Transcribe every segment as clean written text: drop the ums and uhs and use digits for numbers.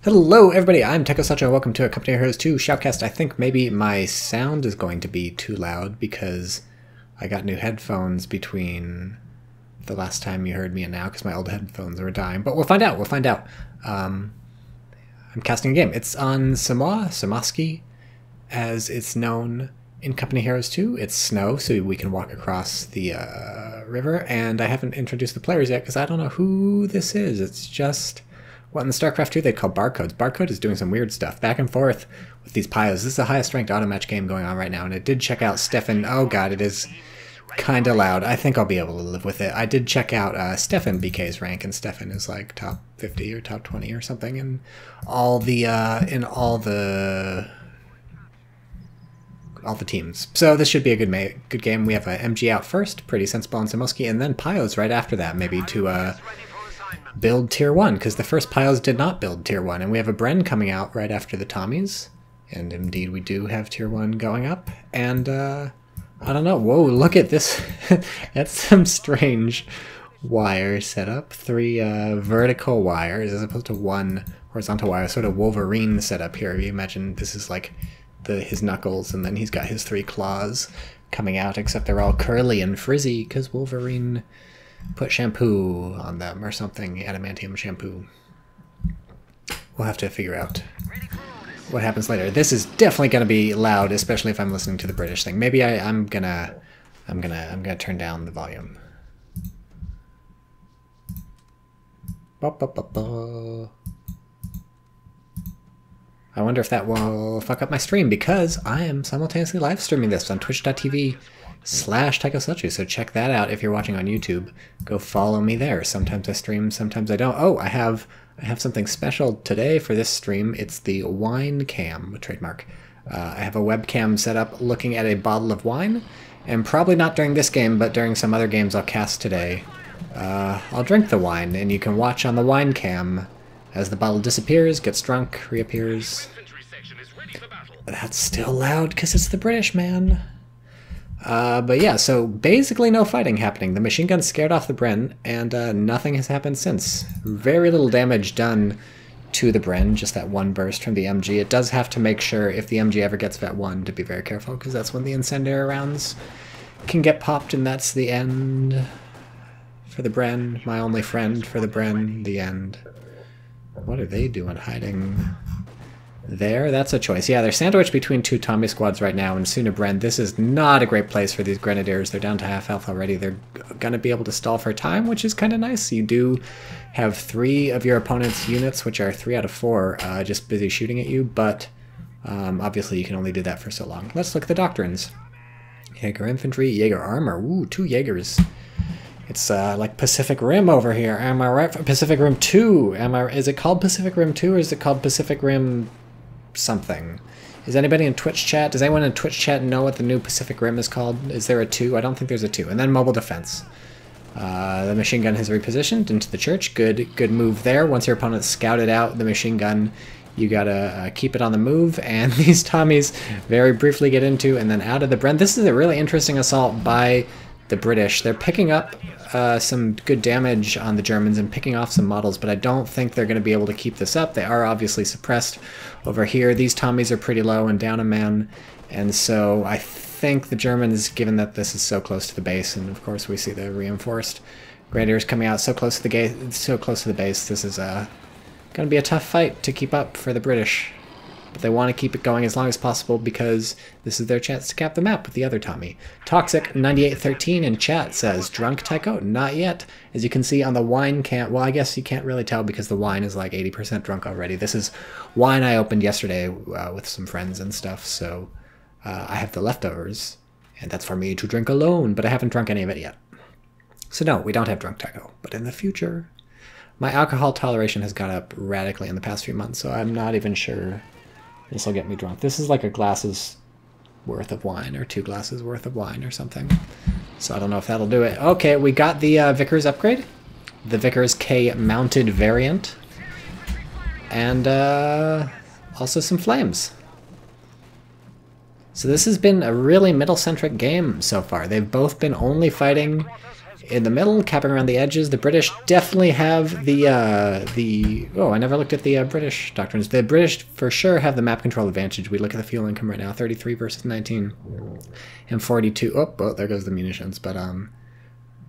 Hello everybody, I'm TychoCelchuuu and welcome to a Company Heroes 2 shoutcast. I think maybe my sound is going to be too loud because I got new headphones between the last time you heard me and now because my old headphones were dying. But we'll find out, I'm casting a game. It's on Samoa, Samaski, as it's known in Company Heroes 2. It's snow, so we can walk across the river, and I haven't introduced the players yet because I don't know who this is. It's just... what in the StarCraft 2 they call barcodes. Barcode is doing some weird stuff. Back and forth with these pios. This is the highest ranked auto match game going on right now, and it did check out Stefan. Oh god, it is kind of loud. I think I'll be able to live with it. I did check out Stefan BK's rank, and Stefan is like top 50 or top 20 or something in all the teams. So this should be a good game. We have a MG out first, pretty sensible on Samoski, and then pios right after that, maybe to build tier 1, because the first piles did not build tier 1, and we have a Bren coming out right after the Tommies, and indeed we do have tier 1 going up, and I don't know, whoa, look at this. That's some strange wire setup. 3 vertical wires as opposed to 1 horizontal wire, sort of Wolverine setup here. You imagine this is like his knuckles, and then he's got his 3 claws coming out, except they're all curly and frizzy because Wolverine put shampoo on them or something, adamantium shampoo. We'll have to figure out what happens later. This is definitely going to be loud, especially if I'm listening to the British thing. Maybe I'm gonna turn down the volume. I wonder if that will fuck up my stream, because I am simultaneously live streaming this on twitch.tv/TychoCelchuuu, so check that out if you're watching on YouTube. Go follow me there. Sometimes I stream, sometimes I don't. Oh, I have something special today for this stream. It's the wine cam, trademark. I have a webcam set up looking at a bottle of wine, and probably not during this game, but during some other games I'll cast today. I'll drink the wine, and you can watch on the wine cam as the bottle disappears, gets drunk, reappears. That's still loud because it's the British, man. But yeah, so basically no fighting happening. The machine gun scared off the Bren, and nothing has happened since. Very little damage done to the Bren, just that one burst from the MG. It does have to make sure, if the MG ever gets Vet 1, to be very careful, because that's when the incendiary rounds can get popped, and that's the end for the Bren. My only friend for the Bren, the end. What are they doing hiding there? That's a choice. Yeah, they're sandwiched between 2 Tommy squads right now, and soon a Bren. This is not a great place for these Grenadiers. They're down to half health already. They're going to be able to stall for time, which is kind of nice. You do have 3 of your opponent's units, which are 3 out of 4, just busy shooting at you, but obviously you can only do that for so long. Let's look at the doctrines. Jaeger Infantry, Jaeger Armor. Ooh, 2 Jaegers. It's like Pacific Rim over here. Am I right? Pacific Rim 2. Is it called Pacific Rim 2, or is it called Pacific Rim something? Is anybody in Twitch chat? Does anyone in Twitch chat know what the new Pacific Rim is called? Is there a 2? I don't think there's a 2. And then Mobile Defense. The machine gun has repositioned into the church. Good move there. Once your opponent's scouted out the machine gun, you gotta keep it on the move, and these Tommies very briefly get into and then out of the Bren. This is a really interesting assault by the British. They're picking up some good damage on the Germans and picking off some models, but I don't think they're going to be able to keep this up. They are obviously suppressed over here. These Tommies are pretty low and down a man, and so I think the Germans, given that this is so close to the base, and of course we see the reinforced Grenadiers coming out so close to the base, this is going to be a tough fight to keep up for the British. But they want to keep it going as long as possible because this is their chance to cap the map with the other Tommy. Toxic9813 in chat says, drunk Tycho? Not yet. As you can see on the wine can, well, I guess you can't really tell because the wine is like 80% drunk already. This is wine I opened yesterday with some friends and stuff, so I have the leftovers, and that's for me to drink alone, but I haven't drunk any of it yet. So no, we don't have drunk Tycho, but in the future. My alcohol toleration has gone up radically in the past few months, so I'm not even sure this will get me drunk. This is like a glass's worth of wine, or 2 glasses worth of wine or something. So I don't know if that'll do it. Okay, we got the Vickers upgrade. The Vickers K mounted variant. And also some flames. So this has been a really middle-centric game so far. They've both been only fighting in the middle, capping around the edges. The British definitely have the oh, I never looked at the British doctrines. The British for sure have the map control advantage. We look at the fuel income right now, 33 versus 19 and 42. Oh, there goes the munitions, but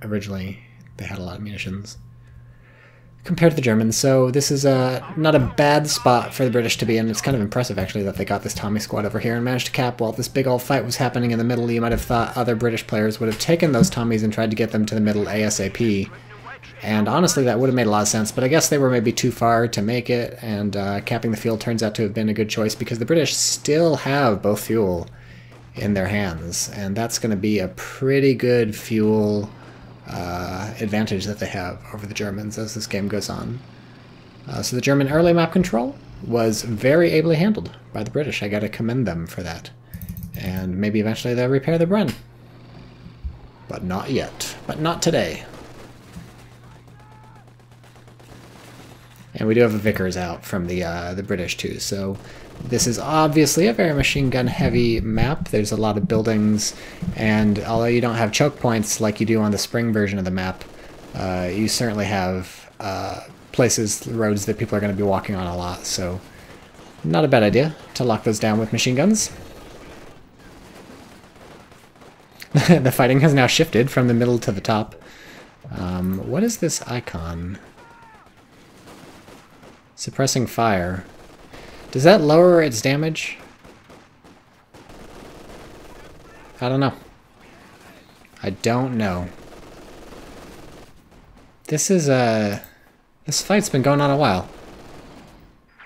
originally they had a lot of munitions compared to the Germans, so this is not a bad spot for the British to be in. It's kind of impressive, actually, that they got this Tommy squad over here and managed to cap while this big old fight was happening in the middle. You might have thought other British players would have taken those Tommies and tried to get them to the middle ASAP, and honestly, that would have made a lot of sense, but I guess they were maybe too far to make it, and capping the field turns out to have been a good choice because the British still have both fuel in their hands, and that's going to be a pretty good fuel advantage that they have over the Germans as this game goes on. So the German early map control was very ably handled by the British. I gotta commend them for that. And maybe eventually they'll repair the Bren. But not yet. But not today. And we do have a Vickers out from the British too, so this is obviously a very machine gun heavy map. There's a lot of buildings, and although you don't have choke points like you do on the spring version of the map, you certainly have places, roads that people are going to be walking on a lot, so not a bad idea to lock those down with machine guns. The fighting has now shifted from the middle to the top. What is this icon? Suppressing fire. Does that lower its damage? I don't know. I don't know. This is this fight's been going on a while.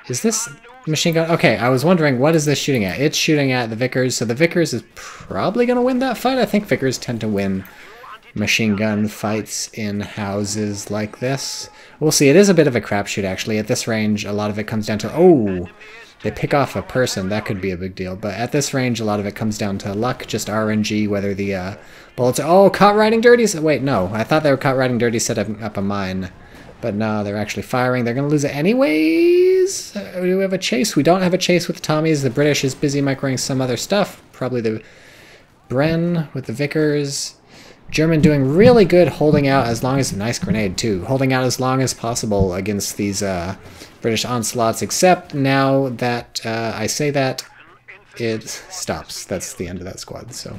Is this machine gun? Okay, I was wondering, what is this shooting at? It's shooting at the Vickers, so the Vickers is probably going to win that fight. I think Vickers tend to win machine gun fights in houses like this. We'll see. It is a bit of a crapshoot, actually. At this range, a lot of it comes down to... Oh! They pick off a person. That could be a big deal. But at this range, a lot of it comes down to luck, just RNG, whether the bullets... Oh, caught riding dirty! Wait, no. I thought they were caught riding dirty setting up a mine. But no, they're actually firing. They're going to lose it anyways. Do we have a chase? We don't have a chase with the Tommies. The British is busy microing some other stuff. Probably the Bren with the Vickers. German doing really good holding out as long as... Nice grenade, too. Holding out as long as possible against these British onslaughts, except now that I say that, it stops. That's the end of that squad, so...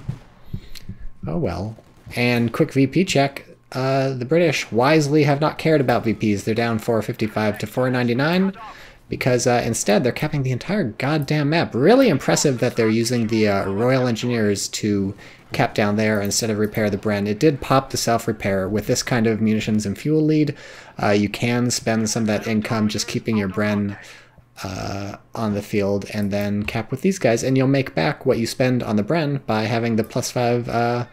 Oh well. And quick VP check. The British wisely have not cared about VPs. They're down 455 to 499 because instead they're capping the entire goddamn map. Really impressive that they're using the Royal Engineers to cap down there instead of repair the Bren. It did pop the self-repair. With this kind of munitions and fuel lead, you can spend some of that income just keeping your Bren on the field and then cap with these guys, and you'll make back what you spend on the Bren by having the +5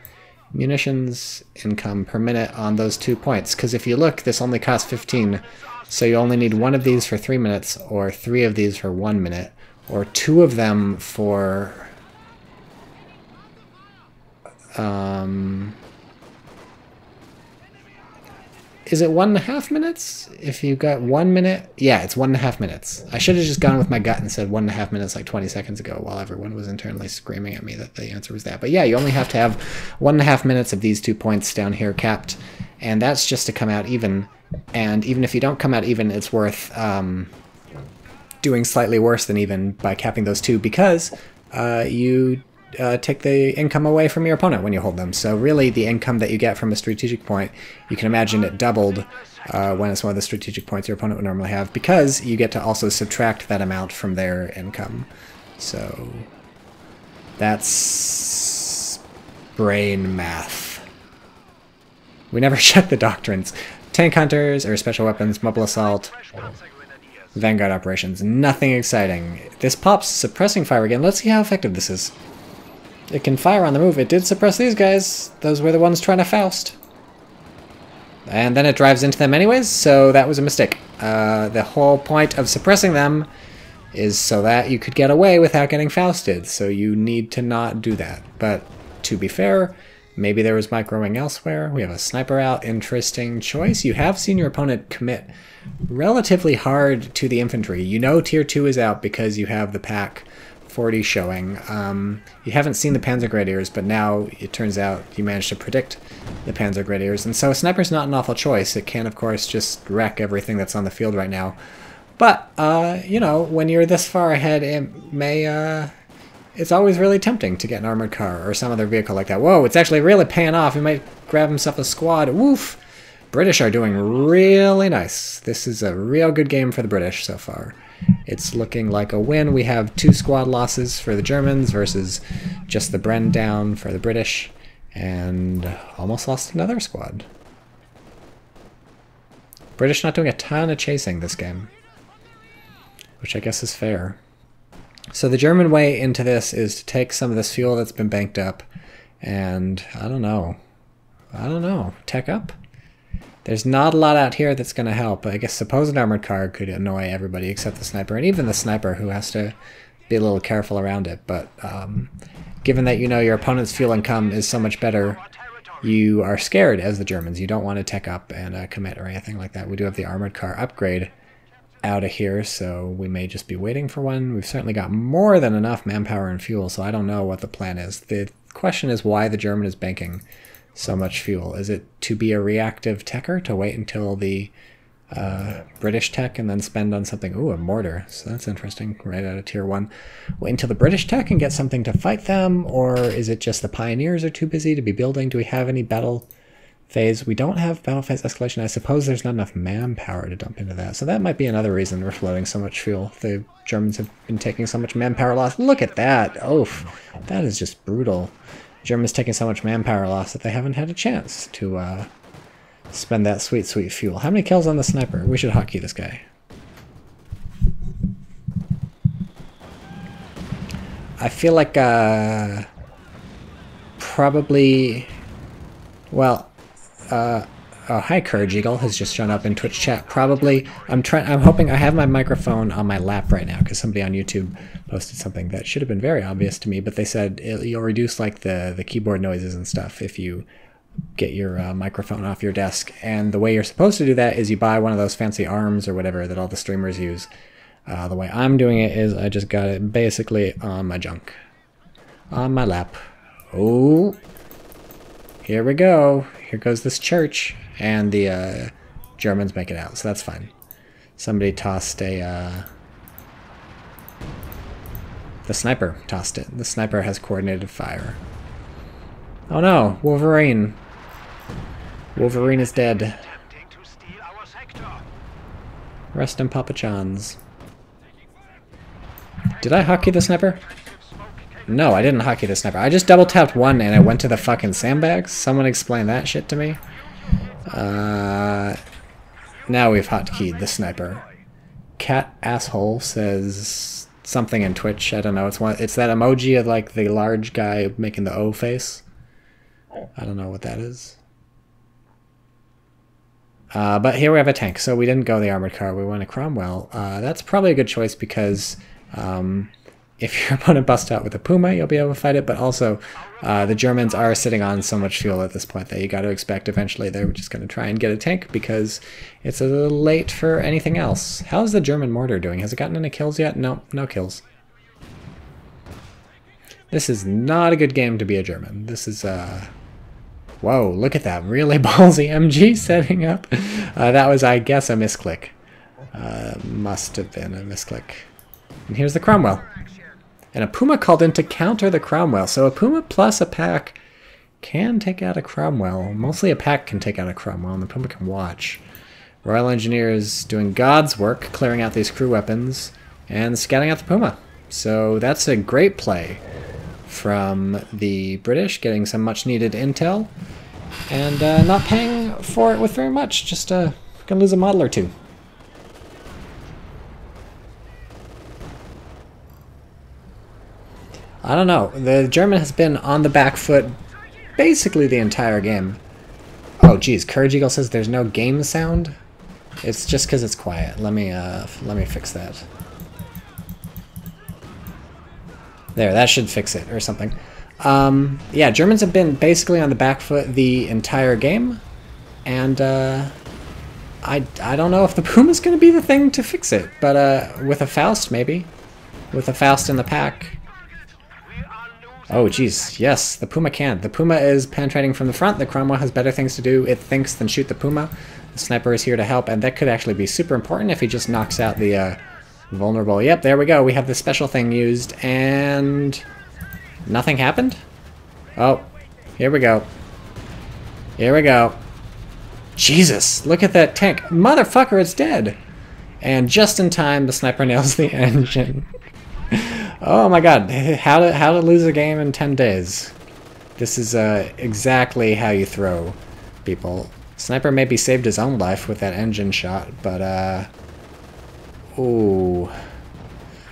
munitions income per minute on those 2 points. Because if you look, this only costs 15, so you only need 1 of these for 3 minutes, or 3 of these for 1 minute, or 2 of them for... Is it 1.5 minutes? If you got 1 minute? Yeah, it's 1.5 minutes. I should have just gone with my gut and said 1.5 minutes like 20 seconds ago while everyone was internally screaming at me that the answer was that. But yeah, you only have to have 1.5 minutes of these 2 points down here capped, and that's just to come out even. And even if you don't come out even, it's worth doing slightly worse than even by capping those 2, because you take the income away from your opponent when you hold them. So really the income that you get from a strategic point, you can imagine it doubled when it's one of the strategic points your opponent would normally have, because you get to also subtract that amount from their income. So that's brain math. We never check the doctrines. Tank hunters or special weapons, mobile assault, vanguard operations, nothing exciting. This pops suppressing fire again. Let's see how effective this is. It can fire on the move. It did suppress these guys. Those were the ones trying to Faust. And then it drives into them anyways, so that was a mistake. The whole point of suppressing them is so that you could get away without getting Fausted, so you need to not do that. But to be fair, maybe there was microing elsewhere. We have a sniper out. Interesting choice. You have seen your opponent commit relatively hard to the infantry. You know tier 2 is out because you have the pack 40 showing. You haven't seen the Panzergrenadiers, but now it turns out you managed to predict the Panzergrenadiers, and so a sniper's not an awful choice. It can, of course, just wreck everything that's on the field right now. But, you know, when you're this far ahead, it may, it's always really tempting to get an armored car or some other vehicle like that. Whoa, it's actually really paying off. He might grab himself a squad. Woof! British are doing really nice. This is a real good game for the British so far. It's looking like a win. We have 2 squad losses for the Germans versus just the Bren down for the British, and almost lost another squad. British not doing a ton of chasing this game, which I guess is fair. So the German way into this is to take some of this fuel that's been banked up and, I don't know, tech up? There's not a lot out here that's going to help. I guess suppose an armored car could annoy everybody except the sniper, and even the sniper who has to be a little careful around it. But given that you know your opponent's fuel income is so much better, you are scared as the Germans. You don't want to tech up and commit or anything like that. We do have the armored car upgrade out of here, so we may just be waiting for one. We've certainly got more than enough manpower and fuel, so I don't know what the plan is. The question is why the German is banking so much fuel. Is it to be a reactive techer, to wait until the British tech and then spend on something? Ooh, a mortar. So that's interesting, right out of tier 1. Wait until the British tech and get something to fight them, or is it just the pioneers are too busy to be building? Do we have any battle phase? We don't have battle phase escalation. I suppose there's not enough manpower to dump into that. So that might be another reason we're floating so much fuel. The Germans have been taking so much manpower loss. Look at that. Oh, that is just brutal. Germans taking so much manpower loss that they haven't had a chance to spend that sweet, sweet fuel. How many kills on the sniper? We should hotkey this guy. I feel like probably, well, oh, hi Courage Eagle has just shown up in Twitch chat. Probably, I'm hoping I have my microphone on my lap right now because somebody on YouTube posted something that should have been very obvious to me, but they said you'll reduce like the keyboard noises and stuff if you get your microphone off your desk. And the way you're supposed to do that is you buy one of those fancy arms or whatever that all the streamers use. The way I'm doing it is I just got it basically on my junk, on my lap. Oh, here we go. Here goes this church, and the Germans make it out, so that's fine. Somebody tossed a... the sniper tossed it. The sniper has coordinated fire. Oh no, Wolverine. Wolverine is dead. Rest in Papa John's. Did I hotkey the sniper? No, I didn't hotkey the sniper. I just double tapped one and I went to the fucking sandbags. Someone explain that shit to me. Now we've hotkeyed the sniper. Cat asshole says something in Twitch. I don't know. It's that emoji of like the large guy making the O face. I don't know what that is. But here we have a tank. So we didn't go the armored car. We went a Cromwell. That's probably a good choice because if your opponent busts out with a Puma, you'll be able to fight it. But also, the Germans are sitting on so much fuel at this point that you got to expect eventually they're just going to try and get a tank because it's a little late for anything else. How's the German mortar doing? Has it gotten any kills yet? No, no kills. This is not a good game to be a German. This is, whoa, look at that. Really ballsy MG setting up. That was, I guess, a misclick. Must have been a misclick. And here's the Cromwell. And a Puma called in to counter the Cromwell. So a Puma plus a pack can take out a Cromwell. Mostly a pack can take out a Cromwell, and the Puma can watch. Royal Engineers doing God's work, clearing out these crew weapons, and scouting out the Puma. So that's a great play from the British, getting some much-needed intel, and not paying for it with very much. Just gonna lose a model or two. I don't know. The German has been on the back foot basically the entire game. Oh, geez. Courage Eagle says there's no game sound. It's just because it's quiet. Let me fix that. There, that should fix it or something. Yeah, Germans have been basically on the back foot the entire game, and I don't know if the Puma's going to be the thing to fix it, but with a Faust maybe, with a Faust in the pack. Oh, geez. Yes, the Puma can. The Puma is penetrating from the front. The Cromwell has better things to do, it thinks, than shoot the Puma. The sniper is here to help, and that could actually be super important if he just knocks out the vulnerable. Yep, there we go. We have the special thing used, and nothing happened? Oh, here we go. Here we go. Jesus, look at that tank. Motherfucker, it's dead. And just in time, the sniper nails the engine. Oh my god, how to lose a game in 10 days. This is exactly how you throw people. Sniper maybe saved his own life with that engine shot, but ooh.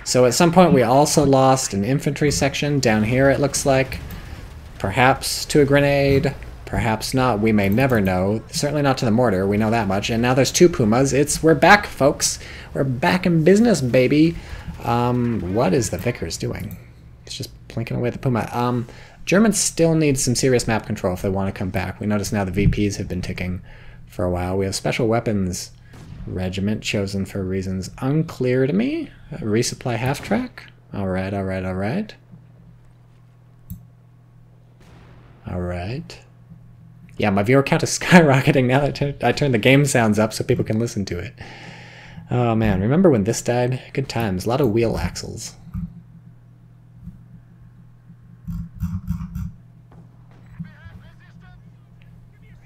So at some point we also lost an infantry section down here, it looks like. Perhaps to a grenade, perhaps not. We may never know. Certainly not to the mortar, we know that much. And now there's 2 Pumas. We're back, folks. We're back in business, baby. What is the Vickers doing? It's just plinking away at the Puma. Germans still need some serious map control if they want to come back. We notice now the VPs have been ticking for a while. We have special weapons regiment chosen for reasons unclear to me. Resupply half-track. Alright, alright, alright. Alright. Yeah, my viewer count is skyrocketing now that I turn the game sounds up so people can listen to it. Oh man, remember when this died? Good times. A lot of wheel axles.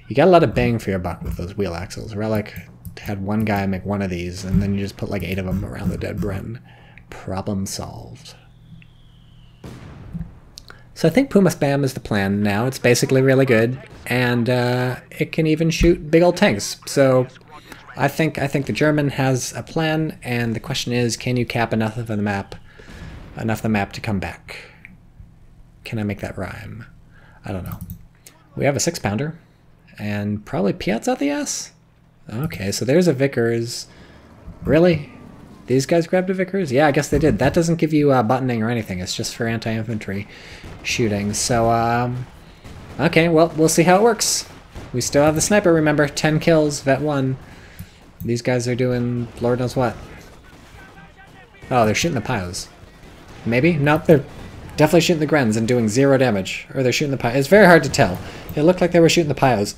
You got a lot of bang for your buck with those wheel axles. Relic had one guy make one of these, and then you just put like 8 of them around the dead Bren. Problem solved. So I think Puma Spam is the plan now. It's basically really good, and it can even shoot big old tanks. So I think the German has a plan, and the question is, can you cap enough of the map to come back? Can I make that rhyme? I don't know. We have a 6-pounder, and probably Piats out the ass? Okay, so there's a Vickers. Really? These guys grabbed a Vickers? Yeah, I guess they did. That doesn't give you buttoning or anything. It's just for anti-infantry shooting. So, okay, well, we'll see how it works. We still have the sniper, remember. 10 kills, Vet 1. These guys are doing Lord knows what. Oh, they're shooting the Pios. Maybe? Nope, they're definitely shooting the Grens and doing 0 damage. Or they're shooting the Pios. It's very hard to tell. It looked like they were shooting the Pios.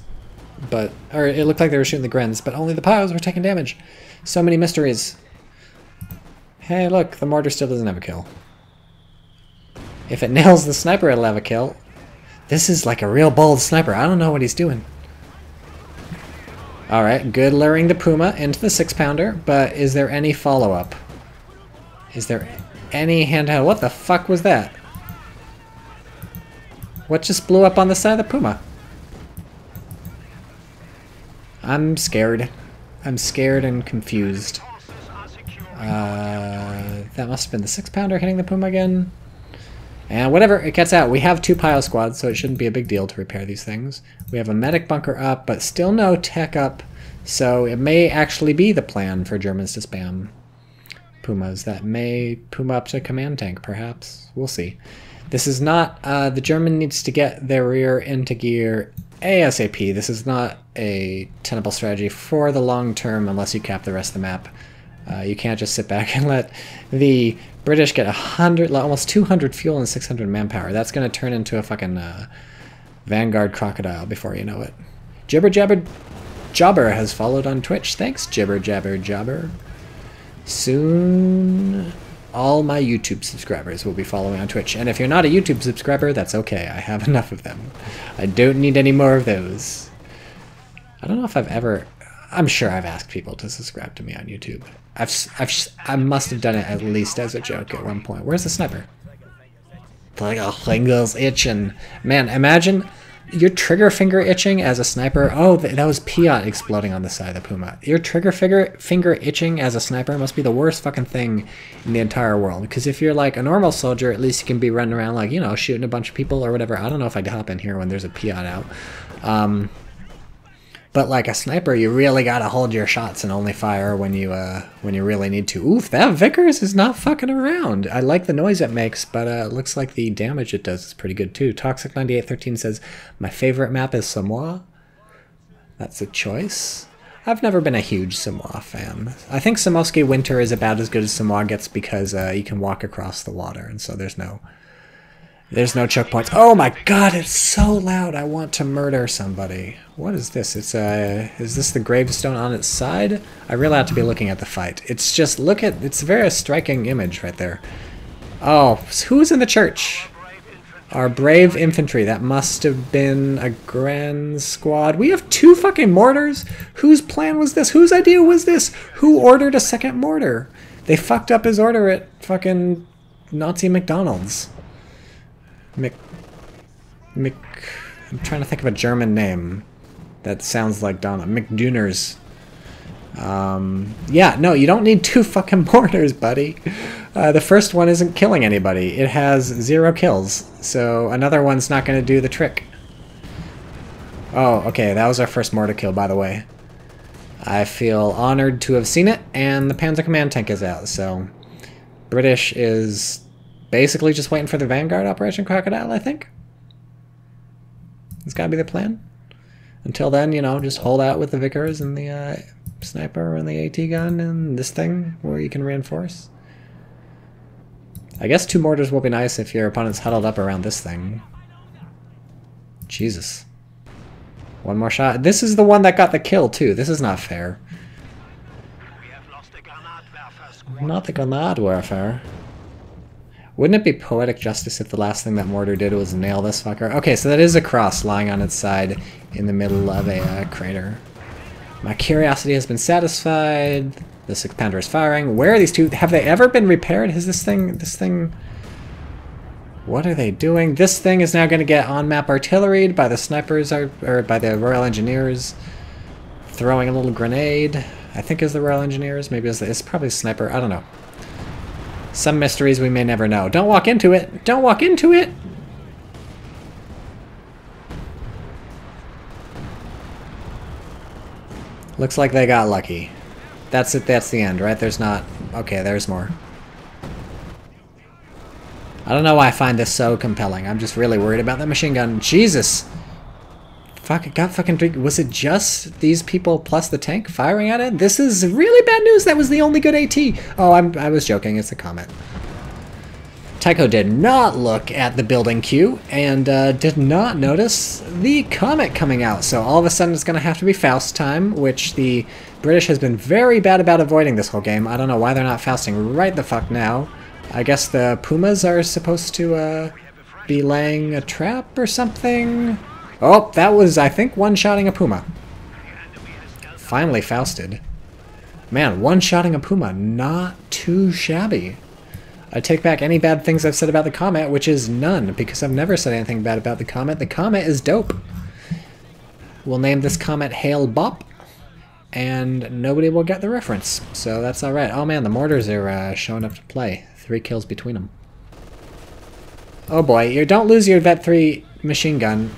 Or it looked like they were shooting the Grens, but only the Pios were taking damage. So many mysteries. Hey, look, the mortar still doesn't have a kill. If it nails the sniper, it'll have a kill. This is like a real bold sniper. I don't know what he's doing. Alright, good luring the Puma into the 6-pounder, but is there any follow-up? Is there any handheld? What the fuck was that? What just blew up on the side of the Puma? I'm scared. I'm scared and confused. That must have been the 6-pounder hitting the Puma again. And whatever, it gets out. We have 2 Pio squads, so it shouldn't be a big deal to repair these things. We have a medic bunker up, but still no tech up, so it may actually be the plan for Germans to spam Pumas. That may Puma up to command tank, perhaps. We'll see. This is not... the German needs to get their rear into gear ASAP. This is not a tenable strategy for the long term unless you cap the rest of the map. You can't just sit back and let the British get 100, almost 200 fuel and 600 manpower. That's going to turn into a fucking Vanguard crocodile before you know it. Jibber Jabber Jobber has followed on Twitch. Thanks, Jibber Jabber Jobber. Soon, all my YouTube subscribers will be following on Twitch. And if you're not a YouTube subscriber, that's okay. I have enough of them. I don't need any more of those. I don't know if I've ever... I'm sure I've asked people to subscribe to me on YouTube. I must have done it at least as a joke at one point. Where's the sniper? The finger's itching. Man, imagine your trigger finger itching as a sniper. Oh, that was Piat exploding on the side of the Puma. Your trigger finger itching as a sniper must be the worst fucking thing in the entire world. Because if you're like a normal soldier, at least you can be running around like, you know, shooting a bunch of people or whatever. I don't know if I'd hop in here when there's a Piat out. But like a sniper, you really gotta hold your shots and only fire when you really need to. Oof, that Vickers is not fucking around. I like the noise it makes, but it looks like the damage it does is pretty good too. Toxic9813 says, my favorite map is Samoa. That's a choice. I've never been a huge Samoa fan. I think Samoski Winter is about as good as Samoa gets because you can walk across the water, and so there's no There's no choke points. Oh my god, it's so loud. I want to murder somebody. What is this? It's is this the gravestone on its side? I really ought to be looking at the fight. It's just, look at, it's a very striking image right there. Oh, who's in the church? Our brave infantry. That must have been a grand squad. We have 2 fucking mortars? Whose plan was this? Whose idea was this? Who ordered a second mortar? They fucked up his order at fucking Nazi McDonald's. I'm trying to think of a German name that sounds like Donna. McDooners. Yeah, no, you don't need 2 fucking mortars, buddy. The first one isn't killing anybody. It has 0 kills, so another one's not going to do the trick. Oh, okay, that was our first mortar kill, by the way. I feel honored to have seen it, and the Panzer Command tank is out, so British is basically just waiting for the Vanguard Operation Crocodile, I think. It's gotta be the plan. Until then, you know, just hold out with the Vickers and the sniper and the AT gun and this thing where you can reinforce. I guess 2 mortars will be nice if your opponent's huddled up around this thing. Jesus. 1 more shot. This is the one that got the kill, too. This is not fair. Not the Grenade warfare. Wouldn't it be poetic justice if the last thing that mortar did was nail this fucker? Okay, so that is a cross lying on its side in the middle of a crater. My curiosity has been satisfied. This expander is firing. Where are these 2? Have they ever been repaired? Has this thing... What are they doing? This thing is now going to get on-map artilleried by the snipers, or by the Royal Engineers. Throwing a little grenade. I think is the Royal Engineers. Maybe it's probably a sniper. I don't know. Some mysteries we may never know. Don't walk into it! Don't walk into it! Looks like they got lucky. That's it, that's the end, right? There's not... Okay, there's more. I don't know why I find this so compelling. I'm just really worried about the machine gun. Jesus! Fuck, it got fucking... Was it just these people plus the tank firing at it? This is really bad news. That was the only good AT. Oh, I was joking. It's a comet. Tycho did not look at the building queue and did not notice the comet coming out. So all of a sudden it's going to have to be Faust time, which the British has been very bad about avoiding this whole game. I don't know why they're not Fausting right the fuck now. I guess the Pumas are supposed to be laying a trap or something. Oh, that was, I think, one-shotting a Puma. Finally Fausted. Man, one-shotting a Puma, not too shabby. I take back any bad things I've said about the Comet, which is none, because I've never said anything bad about the Comet. The Comet is dope. We'll name this Comet Hail Bop, and nobody will get the reference, so that's alright. Oh man, the mortars are showing up to play. 3 kills between them. Oh boy, you don't lose your Vet 3 machine gun.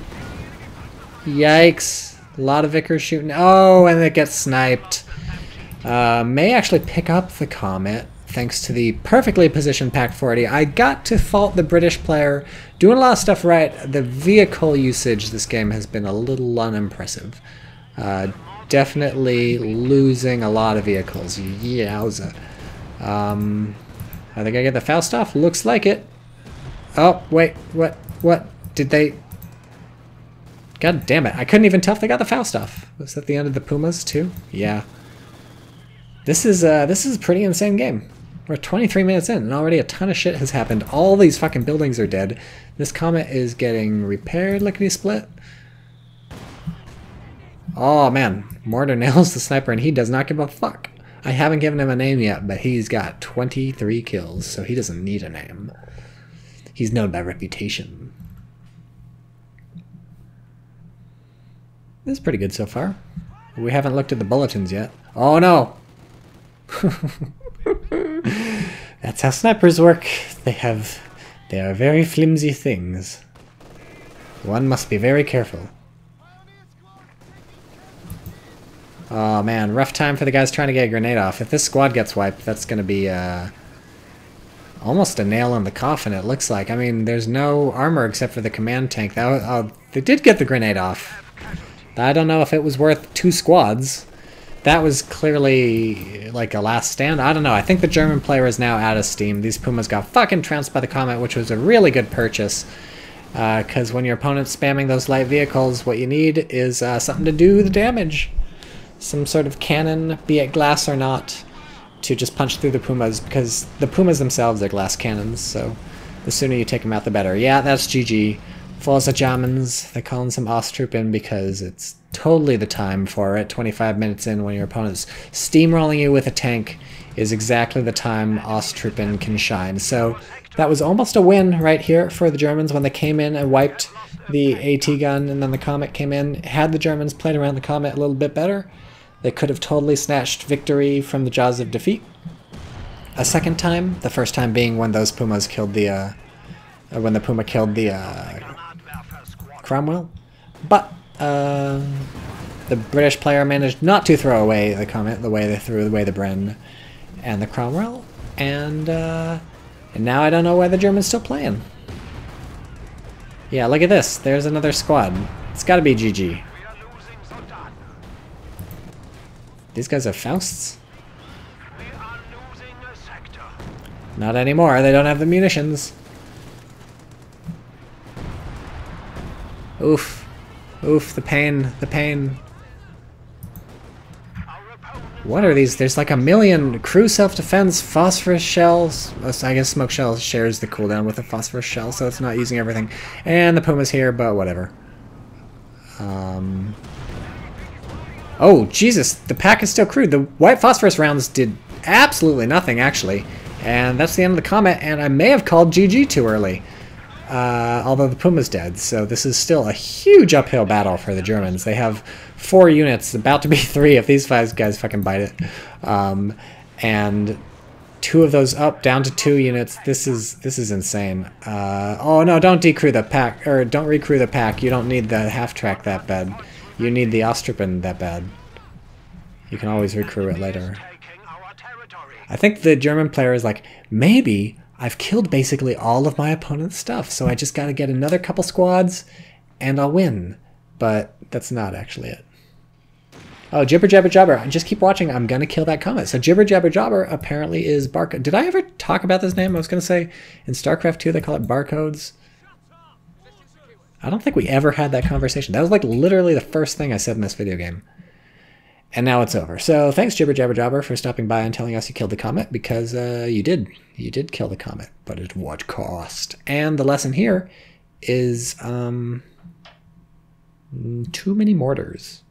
Yikes. A lot of Vickers shooting. Oh, and it gets sniped. May actually pick up the Comet, thanks to the perfectly positioned Pack 40. I got to fault the British player. Doing a lot of stuff right. The vehicle usage this game has been a little unimpressive. Definitely losing a lot of vehicles. Yowza. Are they gonna get the Faust off? Looks like it. Oh, wait. What? Did they... God damn it. I couldn't even tell if they got the Faust off. Was that the end of the Pumas, too? Yeah. This is a pretty insane game. We're 23 minutes in, and already a ton of shit has happened. All these fucking buildings are dead. This Comet is getting repaired lickety-split. Oh, man. Mortar nails the sniper, and he does not give a fuck. I haven't given him a name yet, but he's got 23 kills, so he doesn't need a name. He's known by reputation. This is pretty good so far. We haven't looked at the bulletins yet. Oh no! That's how snipers work. They are very flimsy things. One must be very careful. Oh man, rough time for the guys trying to get a grenade off. If this squad gets wiped, that's going to be almost a nail in the coffin, it looks like. I mean, there's no armor except for the command tank. They did get the grenade off. I don't know if it was worth 2 squads. that was clearly like a last stand. I don't know. I think the German player is now out of steam. These Pumas got fucking trounced by the Comet, which was a really good purchase. Because when your opponent's spamming those light vehicles, what you need is something to do the damage. Some sort of cannon, be it glass or not, to just punch through the Pumas, because the Pumas themselves are glass cannons, so the sooner you take them out, the better. Yeah, that's GG. Forza Germans, they're calling some Osttruppen because it's totally the time for it. 25 minutes in, when your opponent's steamrolling you with a tank, is exactly the time Osttruppen can shine. So that was almost a win right here for the Germans when they came in and wiped the AT gun, and then the Comet came in. Had the Germans played around the Comet a little bit better, they could have totally snatched victory from the jaws of defeat a second time. The first time being when those Pumas killed the, when the Puma killed the Cromwell. But the British player managed not to throw away the Comet the way they threw away the Bren and the Cromwell, and now I don't know why the Germans still playing. Yeah, look at this. There's another squad. It's got to be GG. These guys are Fausts? Not anymore. They don't have the munitions. Oof. Oof, the pain. The pain. What are these? There's like a million crew self-defense, phosphorus shells. I guess smoke shell shares the cooldown with a phosphorus shell, so it's not using everything. And the Puma's here, but whatever. Oh, Jesus, the pack is still crewed. The white phosphorus rounds did absolutely nothing, actually. And that's the end of the Comet, and I may have called GG too early. Although the Puma's dead, so this is still a huge uphill battle for the Germans. They have 4 units, about to be 3 if these 5 guys fucking bite it. And 2 of those up, down to 2 units. This is insane. Oh no, don't decrew the pack, or don't recrew the pack. You don't need the half-track that bad. You need the Osttruppen that bad. You can always recrew it later. I think the German player is like, maybe I've killed basically all of my opponent's stuff, so I just gotta get another couple squads and I'll win. But that's not actually it. Oh, Jibber Jabber Jabber. Just keep watching. I'm gonna kill that Comet. So Jibber Jabber Jabber apparently is barcode. Did I ever talk about this name? I was gonna say in StarCraft 2 they call it barcodes. I don't think we ever had that conversation. That was like literally the first thing I said in this video game. And now it's over. So thanks, Jibber Jabber Jabber, for stopping by and telling us you killed the Comet, because you did. You did kill the Comet, but at what cost? And the lesson here is too many mortars.